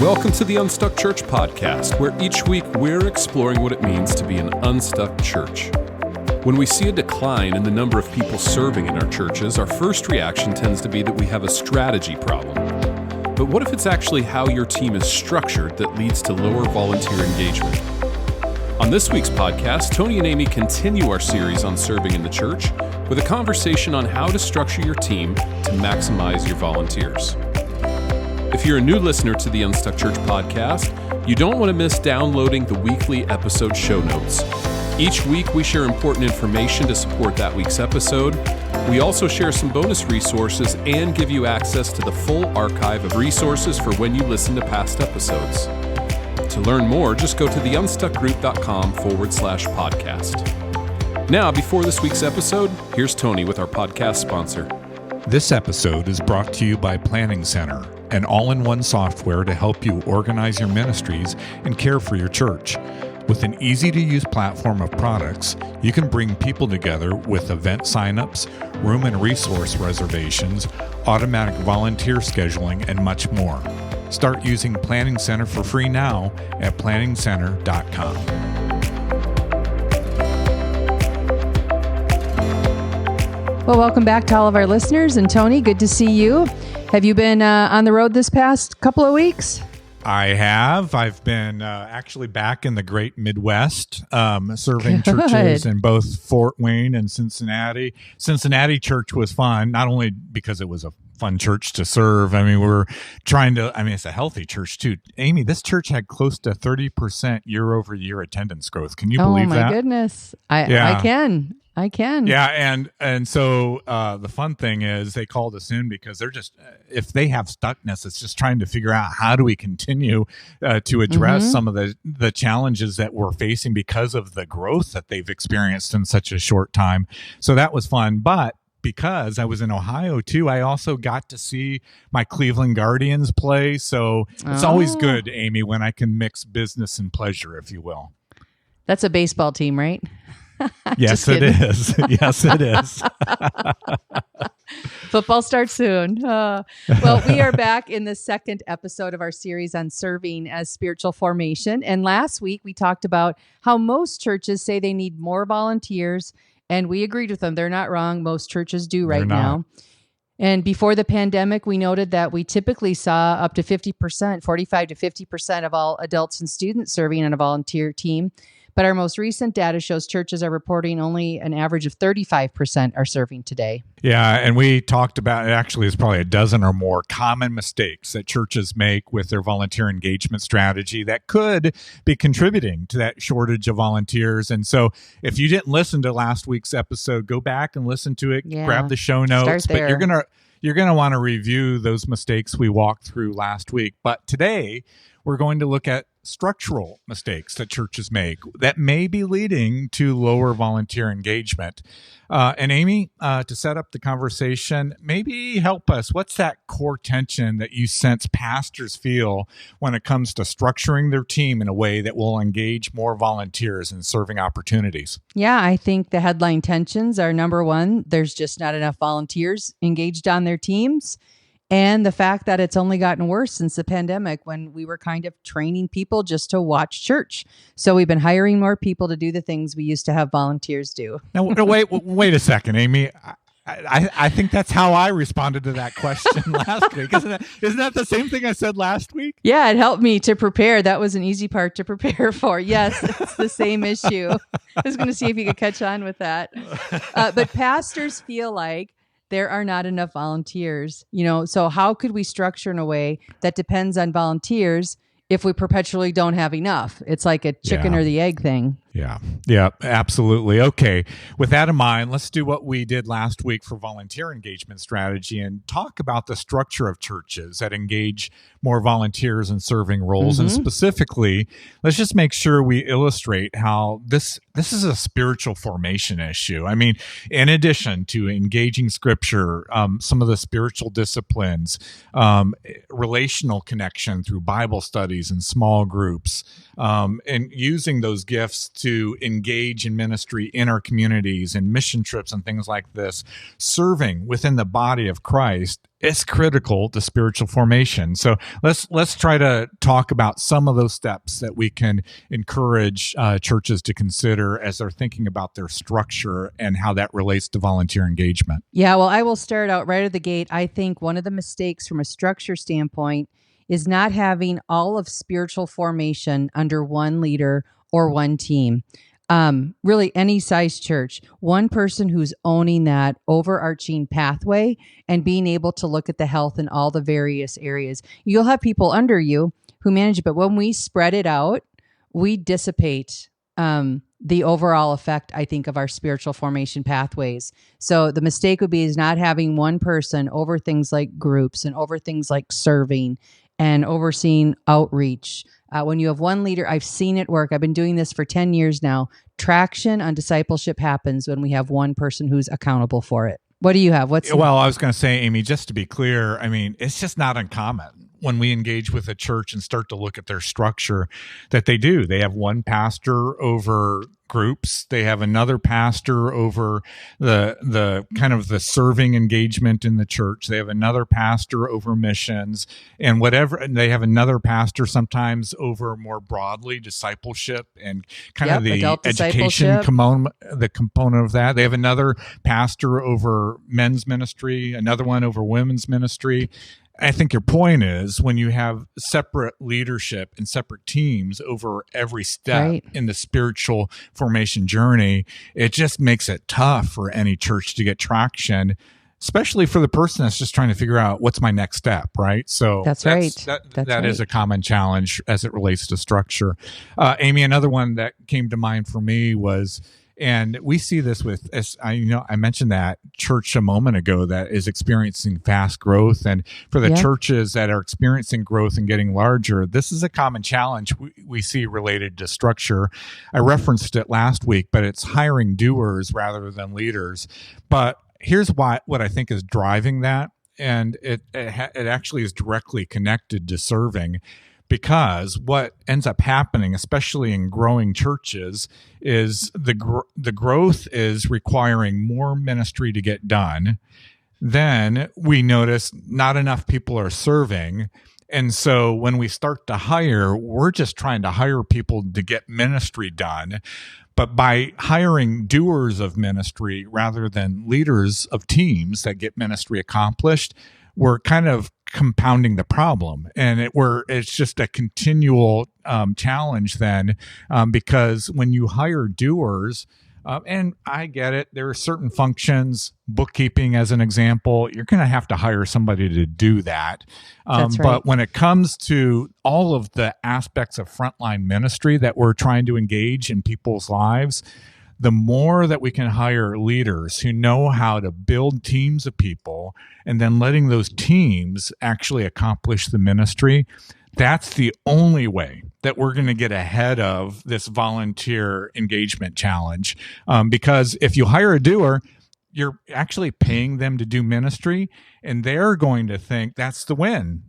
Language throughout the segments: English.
Welcome to the Unstuck Church podcast, where each week we're exploring what it means to be an unstuck church. When we see a decline in the number of people serving in our churches, our first reaction tends to be that we have a strategy problem. But what if it's actually how your team is structured that leads to lower volunteer engagement? On this week's podcast, Tony and Amy continue our series on serving in the church with a conversation on how to structure your team to maximize your volunteers. If you're a new listener to the Unstuck Church podcast, you don't want to miss downloading the weekly episode show notes. Each week, we share important information to support that week's episode. We also share some bonus resources and give you access to the full archive of resources for when you listen to past episodes. To learn more, just go to theunstuckgroup.com/podcast. Now, before this week's episode, here's Tony with our podcast sponsor. This episode is brought to you by Planning Center, an all-in-one software to help you organize your ministries and care for your church. With an easy-to-use platform of products, you can bring people together with event signups, room and resource reservations, automatic volunteer scheduling, and much more. Start using Planning Center for free now at planningcenter.com. Well, welcome back to all of our listeners. And Tony, good to see you. Have you been on the road this past couple of weeks? I have. I've been actually back in the great Midwest, serving churches in both Fort Wayne and Cincinnati. Cincinnati church was fun, not only because it was a fun church to serve. I mean, it's a healthy church too. Amy, this church had close to 30% year over year attendance growth. Can you believe that? Oh my goodness. I can. Yeah. And so the fun thing is they called us in because they're just, if they have stuckness, it's just trying to figure out how do we continue to address some of the challenges that we're facing because of the growth that they've experienced in such a short time. So that was fun. But because I was in Ohio too, I also got to see my Cleveland Guardians play. So it's always good, Amy, when I can mix business and pleasure, if you will. That's a baseball team, right? Yes, it is. Yes, it is. Football starts soon. Well, we are back in the second episode of our series on serving as spiritual formation. And last week, we talked about how most churches say they need more volunteers. And we agreed with them. They're not wrong. Most churches do right now. And before the pandemic, we noted that we typically saw up to 50%, 45 to 50% of all adults and students serving on a volunteer team. But our most recent data shows churches are reporting only an average of 35% are serving today. Yeah, and we talked about, actually it's probably a dozen or more common mistakes that churches make with their volunteer engagement strategy that could be contributing to that shortage of volunteers. And so if you didn't listen to last week's episode, go back and listen to it, grab the show notes. But you're gonna want to review those mistakes we walked through last week. But today, we're going to look at structural mistakes that churches make that may be leading to lower volunteer engagement. And Amy, to set up the conversation, maybe help us. What's that core tension that you sense pastors feel when it comes to structuring their team in a way that will engage more volunteers in serving opportunities? Yeah, I think the headline tensions are number one, there's just not enough volunteers engaged on their teams. And the fact that it's only gotten worse since the pandemic when we were kind of training people just to watch church. So we've been hiring more people to do the things we used to have volunteers do. Now, wait a second, Amy. I think that's how I responded to that question last week. Isn't that the same thing I said last week? Yeah, it helped me to prepare. That was an easy part to prepare for. Yes, it's the same issue. I was going to see if you could catch on with that. But pastors feel like there are not enough volunteers, so how could we structure in a way that depends on volunteers if we perpetually don't have enough? It's like a chicken or the egg thing. Yeah, absolutely. Okay. With that in mind, let's do what we did last week for volunteer engagement strategy and talk about the structure of churches that engage more volunteers in serving roles. And specifically, let's just make sure we illustrate how this is a spiritual formation issue. I mean, in addition to engaging scripture, some of the spiritual disciplines, relational connection through Bible studies and small groups, and using those gifts to engage in ministry in our communities and mission trips and things like this, serving within the body of Christ is critical to spiritual formation. So let's try to talk about some of those steps that we can encourage churches to consider as they're thinking about their structure and how that relates to volunteer engagement. Yeah, well, I will start out right at the gate. I think one of the mistakes from a structure standpoint is not having all of spiritual formation under one leader or one team. Really, any size church, one person who's owning that overarching pathway and being able to look at the health in all the various areas. You'll have people under you who manage it, but when we spread it out, we dissipate the overall effect, I think, of our spiritual formation pathways. So the mistake would be is not having one person over things like groups and over things like serving and overseeing outreach. When you have one leader, I've seen it work. I've been doing this for 10 years now. Traction on discipleship happens when we have one person who's accountable for it. What do you have? Well, I was going to say, Amy, just to be clear, I mean, it's just not uncommon when we engage with a church and start to look at their structure that they do. They have one pastor over groups. They have another pastor over the kind of the serving engagement in the church. They have another pastor over missions and whatever. And they have another pastor sometimes over more broadly discipleship and kind of the education component of that. They have another pastor over men's ministry, another one over women's ministry. I think your point is when you have separate leadership and separate teams over every step in the spiritual formation journey, it just makes it tough for any church to get traction, especially for the person that's just trying to figure out what's my next step, right? So that is a common challenge as it relates to structure. Amy, another one that came to mind for me was, and we see this with, I mentioned that church a moment ago that is experiencing fast growth. And for the churches that are experiencing growth and getting larger, this is a common challenge we see related to structure. I referenced it last week, but it's hiring doers rather than leaders. But here's what I think is driving that. And it actually is directly connected to serving. Because what ends up happening, especially in growing churches, is the growth is requiring more ministry to get done. Then we notice not enough people are serving. And so when we start to hire, we're just trying to hire people to get ministry done. But by hiring doers of ministry rather than leaders of teams that get ministry accomplished, we're kind of compounding the problem, and it's just a continual challenge then, because when you hire doers, and I get it, there are certain functions, bookkeeping as an example, you're going to have to hire somebody to do that. That's right. But when it comes to all of the aspects of frontline ministry that we're trying to engage in people's lives, the more that we can hire leaders who know how to build teams of people and then letting those teams actually accomplish the ministry, that's the only way that we're going to get ahead of this volunteer engagement challenge. Because if you hire a doer, you're actually paying them to do ministry, and they're going to think that's the win.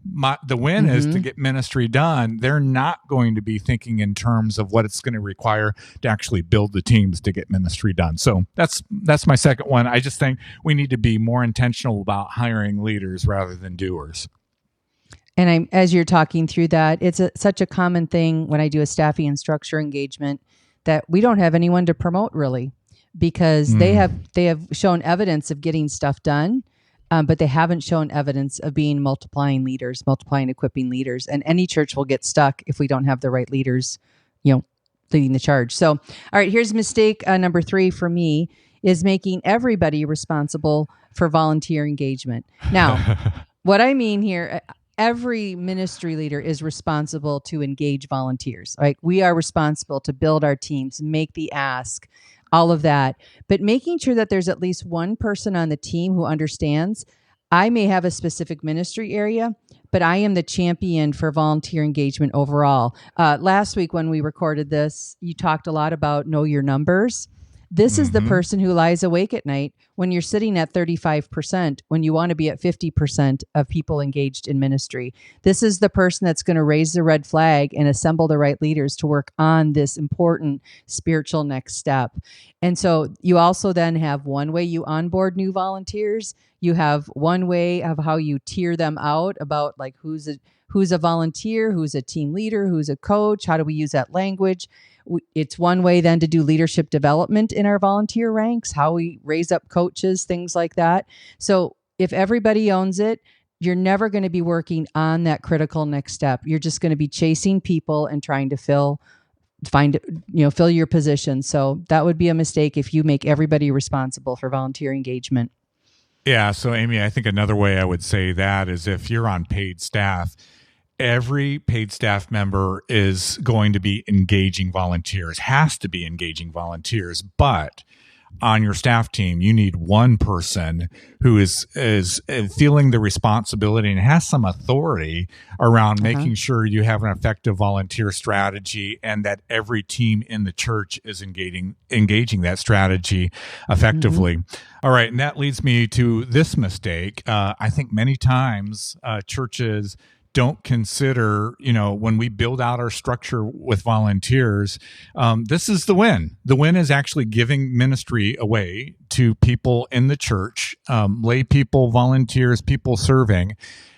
The win is to get ministry done. They're not going to be thinking in terms of what it's going to require to actually build the teams to get ministry done. So that's my second one. I just think we need to be more intentional about hiring leaders rather than doers. And as you're talking through that, it's such a common thing when I do a staffing and structure engagement that we don't have anyone to promote really. Because they have shown evidence of getting stuff done, but they haven't shown evidence of being multiplying equipping leaders. And any church will get stuck if we don't have the right leaders, leading the charge. So, all right, here's mistake number 3 for me is making everybody responsible for volunteer engagement. Now, what I mean here, every ministry leader is responsible to engage volunteers. Right? We are responsible to build our teams, make the ask, all of that. But making sure that there's at least one person on the team who understands, I may have a specific ministry area, but I am the champion for volunteer engagement overall. Last week when we recorded this, you talked a lot about know your numbers. This is the person who lies awake at night when you're sitting at 35%, when you want to be at 50% of people engaged in ministry. This is the person that's going to raise the red flag and assemble the right leaders to work on this important spiritual next step. And so you also then have one way you onboard new volunteers. You have one way of how you tier them out about like who's a volunteer, who's a team leader, who's a coach, how do we use that language? It's one way then to do leadership development in our volunteer ranks, how we raise up coaches, things like that. So if everybody owns it, you're never going to be working on that critical next step. You're just going to be chasing people and trying to fill your position. So that would be a mistake if you make everybody responsible for volunteer engagement. Yeah. So Amy, I think another way I would say that is if you're on paid staff, every paid staff member is going to be engaging volunteers, has to be engaging volunteers. But on your staff team, you need one person who is feeling the responsibility and has some authority around making sure you have an effective volunteer strategy and that every team in the church is engaging that strategy effectively. All right. And that leads me to this mistake. I think many times churches don't consider, when we build out our structure with volunteers, this is the win. The win is actually giving ministry away to people in the church, lay people, volunteers, people serving.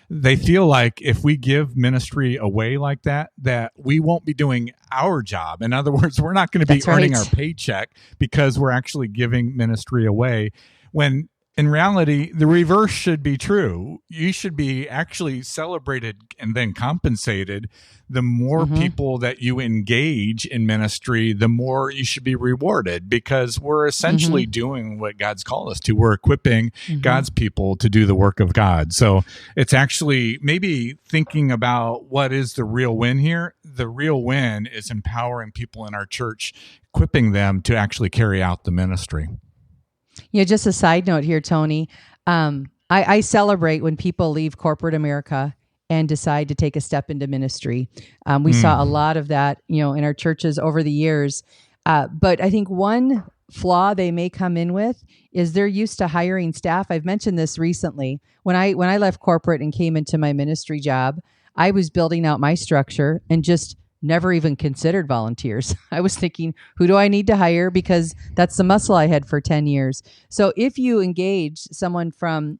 They feel like if we give ministry away like that we won't be doing our job. In other words, we're not going to be earning our paycheck because we're actually giving ministry away, when in reality, the reverse should be true. You should be actually celebrated and then compensated. The more people that you engage in ministry, the more you should be rewarded, because we're essentially doing what God's called us to. We're equipping God's people to do the work of God. So it's actually maybe thinking about what is the real win here. The real win is empowering people in our church, equipping them to actually carry out the ministry. Just a side note here, Tony. I celebrate when people leave corporate America and decide to take a step into ministry. We saw a lot of that, in our churches over the years. But I think one flaw they may come in with is they're used to hiring staff. I've mentioned this recently. When I left corporate and came into my ministry job, I was building out my structure and just never even considered volunteers. I was thinking, who do I need to hire? Because that's the muscle I had for 10 years. So if you engage someone from,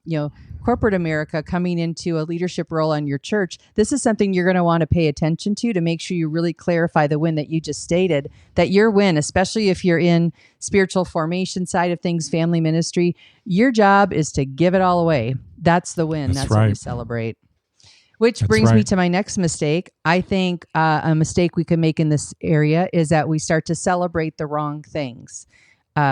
corporate America coming into a leadership role on your church, this is something you're going to want to pay attention to make sure you really clarify the win that you just stated, that your win, especially if you're in spiritual formation side of things, family ministry, your job is to give it all away. That's the win. That's what we celebrate. Which brings me to my next mistake. I think a mistake we can make in this area is that we start to celebrate the wrong things.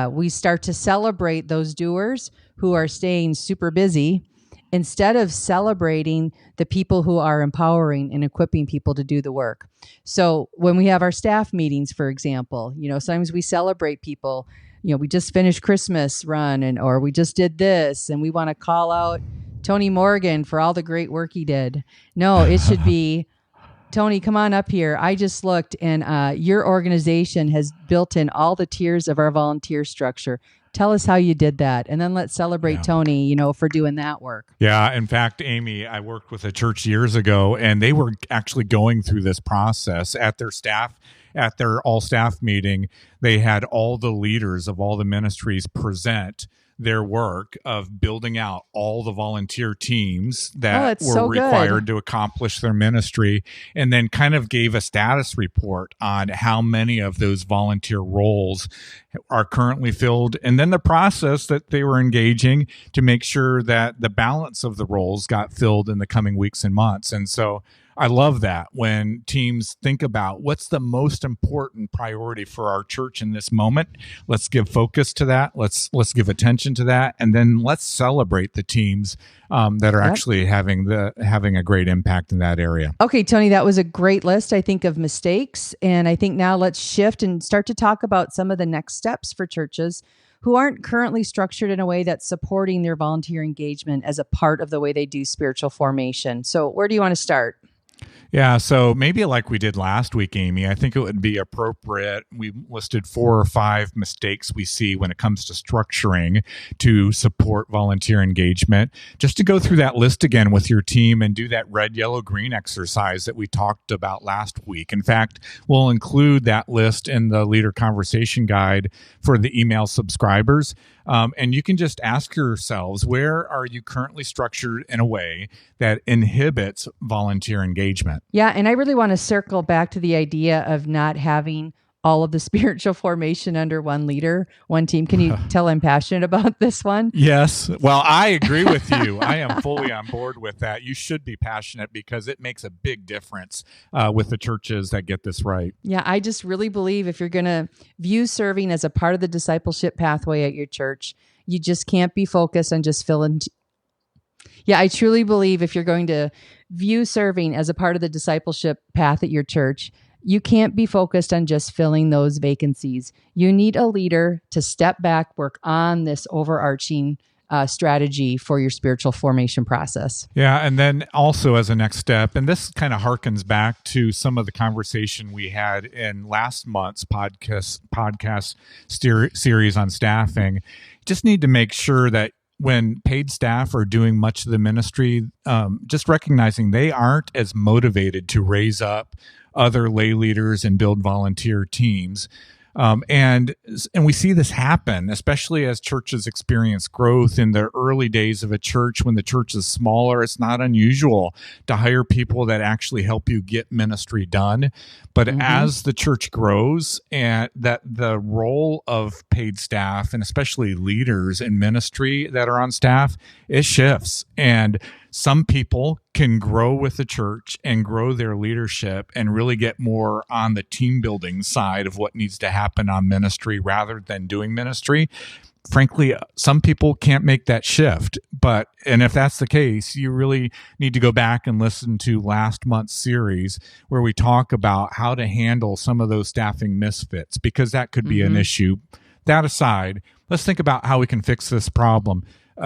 We start to celebrate those doers who are staying super busy instead of celebrating the people who are empowering and equipping people to do the work. So when we have our staff meetings, for example, sometimes we celebrate people. We just finished Christmas run or we just did this, and we want to call out Tony Morgan for all the great work he did. No, it should be, Tony, come on up here. I just looked, and your organization has built in all the tiers of our volunteer structure. Tell us how you did that. And then let's celebrate Tony, for doing that work. Yeah. In fact, Amy, I worked with a church years ago, and they were actually going through this process at their all staff meeting. They had all the leaders of all the ministries present their work of building out all the volunteer teams that were required to accomplish their ministry, and then kind of gave a status report on how many of those volunteer roles are currently filled, and then the process that they were engaging to make sure that the balance of the roles got filled in the coming weeks and months. And so I love that when teams think about what's the most important priority for our church in this moment. Let's give focus to that. Let's give attention to that, and then let's celebrate the teams that are actually having a great impact in that area. Okay, Tony, that was a great list, I think, of mistakes, and I think now let's shift and start to talk about some of the next steps for churches who aren't currently structured in a way that's supporting their volunteer engagement as a part of the way they do spiritual formation. So, where do you want to start? Yeah, so maybe like we did last week, Amy, I think it would be appropriate. We listed 4 or 5 mistakes we see when it comes to structuring to support volunteer engagement. Just to go through that list again with your team and do that red, yellow, green exercise that we talked about last week. In fact, we'll include that list in the Leader Conversation Guide for the email subscribers. And you can just ask yourselves, where are you currently structured in a way that inhibits volunteer engagement? Yeah, and I really want to circle back to the idea of not having all of the spiritual formation under one leader, one team. Can you tell I'm passionate about this one? Yes. Well, I agree with you. I am fully on board with that. You should be passionate because it makes a big difference with the churches that get this right. Yeah, I just really believe if you're going to view serving as a part of the discipleship pathway at your church, you just can't be focused on just filling. Yeah, I truly believe if you're going to view serving as a part of the discipleship path at your church, you can't be focused on just filling those vacancies. You need a leader to step back, work on this overarching strategy for your spiritual formation process. Yeah, and then also as a next step, and this kind of harkens back to some of the conversation we had in last month's podcast series on staffing, just need to make sure that when paid staff are doing much of the ministry, just recognizing they aren't as motivated to raise up other lay leaders and build volunteer teams. And we see this happen, especially as churches experience growth in the early days of a church. When the church is smaller, it's not unusual to hire people that actually help you get ministry done. But as the church grows, and that the role of paid staff and especially leaders in ministry that are on staff, it shifts. And some people can grow with the church and grow their leadership and really get more on the team building side of what needs to happen on ministry rather than doing ministry. Frankly, some people can't make that shift. And if that's the case, you really need to go back and listen to last month's series where we talk about how to handle some of those staffing misfits, because that could be an issue. That aside, let's think about how we can fix this problem.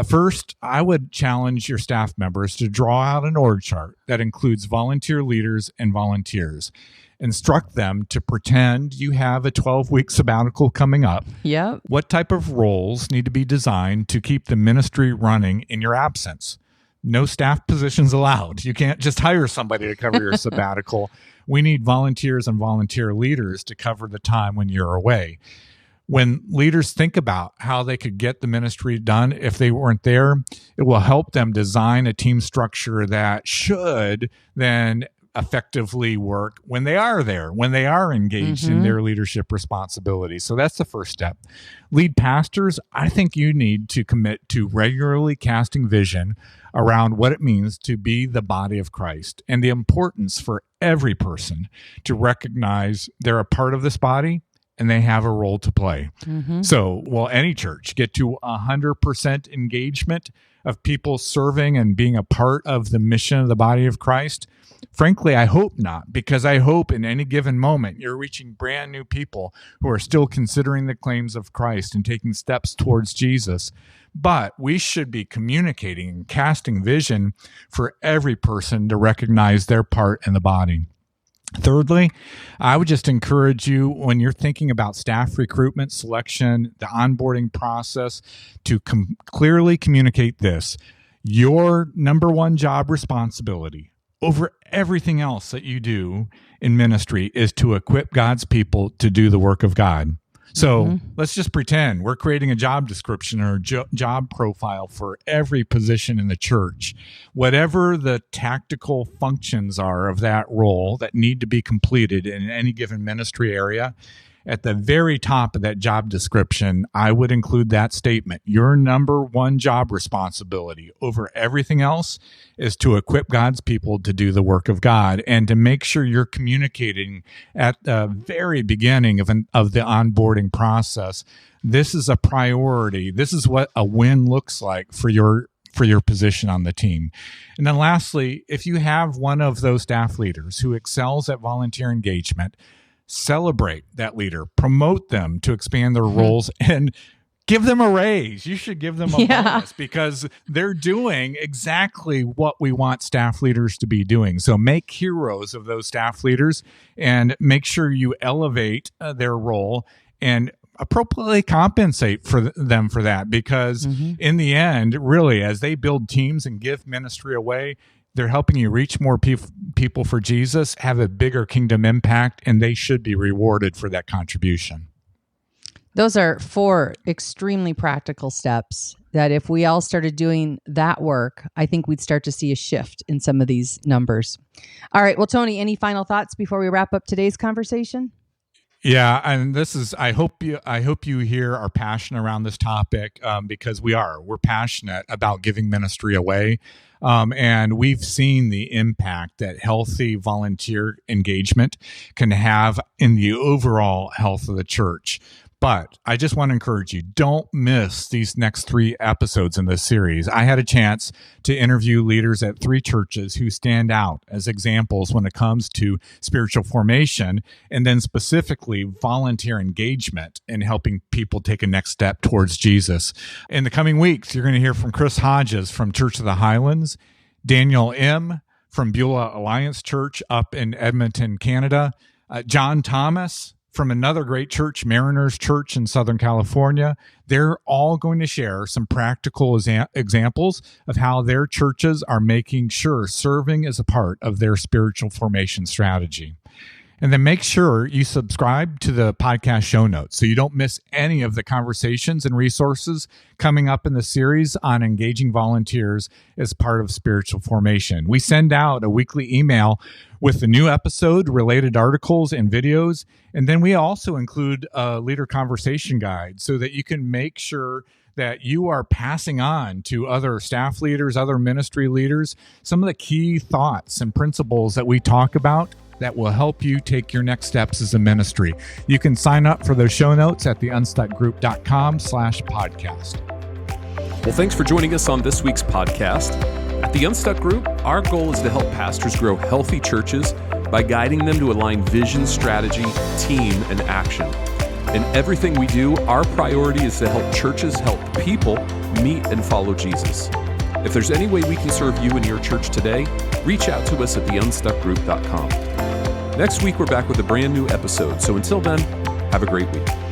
First, I would challenge your staff members to draw out an org chart that includes volunteer leaders and volunteers. Instruct them to pretend you have a 12-week sabbatical coming up. Yeah. What type of roles need to be designed to keep the ministry running in your absence? No staff positions allowed. You can't just hire somebody to cover your sabbatical. We need volunteers and volunteer leaders to cover the time when you're away. When leaders think about how they could get the ministry done if they weren't there, it will help them design a team structure that should then effectively work when they are there, when they are engaged in their leadership responsibilities. So that's the first step. Lead pastors, I think you need to commit to regularly casting vision around what it means to be the body of Christ and the importance for every person to recognize they're a part of this body and they have a role to play. So will any church get to 100% engagement of people serving and being a part of the mission of the body of Christ? Frankly, I hope not, because I hope in any given moment you're reaching brand new people who are still considering the claims of Christ and taking steps towards Jesus. But we should be communicating and casting vision for every person to recognize their part in the body. Thirdly, I would just encourage you, when you're thinking about staff recruitment, selection, the onboarding process, to clearly communicate this. Your number one job responsibility over everything else that you do in ministry is to equip God's people to do the work of God. So let's just pretend we're creating a job description or job profile for every position in the church. Whatever the tactical functions are of that role that need to be completed in any given ministry area, at the very top of that job description, I would include that statement. Your number one job responsibility over everything else is to equip God's people to do the work of God and to make sure you're communicating at the very beginning of the onboarding process. This is a priority. This is what a win looks like for your position on the team. And then lastly, if you have one of those staff leaders who excels at volunteer engagement, celebrate that leader, promote them to expand their roles, and give them a raise. You should give them a Yeah. bonus because they're doing exactly what we want staff leaders to be doing. So make heroes of those staff leaders and make sure you elevate their role and appropriately compensate for them for that, because in the end, really, as they build teams and give ministry away, they're helping you reach more people for Jesus, have a bigger kingdom impact, and they should be rewarded for that contribution. Those are 4 extremely practical steps that if we all started doing that work, I think we'd start to see a shift in some of these numbers. All right. Well, Tony, any final thoughts before we wrap up today's conversation? Yeah, and this is, I hope you hear our passion around this topic, because we're passionate about giving ministry away. And we've seen the impact that healthy volunteer engagement can have in the overall health of the church. But I just want to encourage you, don't miss these next 3 episodes in this series. I had a chance to interview leaders at 3 churches who stand out as examples when it comes to spiritual formation, and then specifically volunteer engagement in helping people take a next step towards Jesus. In the coming weeks, you're going to hear from Chris Hodges from Church of the Highlands, Daniel M. from Beulah Alliance Church up in Edmonton, Canada, John Thomas from another great church, Mariners Church in Southern California. They're all going to share some practical examples of how their churches are making sure serving is a part of their spiritual formation strategy. And then make sure you subscribe to the podcast show notes so you don't miss any of the conversations and resources coming up in the series on engaging volunteers as part of spiritual formation. We send out a weekly email with the new episode, related articles, and videos. And then we also include a leader conversation guide so that you can make sure that you are passing on to other staff leaders, other ministry leaders, some of the key thoughts and principles that we talk about that will help you take your next steps as a ministry. You can sign up for those show notes at theunstuckgroup.com/podcast. Well, thanks for joining us on this week's podcast. At the Unstuck Group, our goal is to help pastors grow healthy churches by guiding them to align vision, strategy, team, and action. In everything we do, our priority is to help churches help people meet and follow Jesus. If there's any way we can serve you and your church today, reach out to us at theunstuckgroup.com. Next week, we're back with a brand new episode. So until then, have a great week.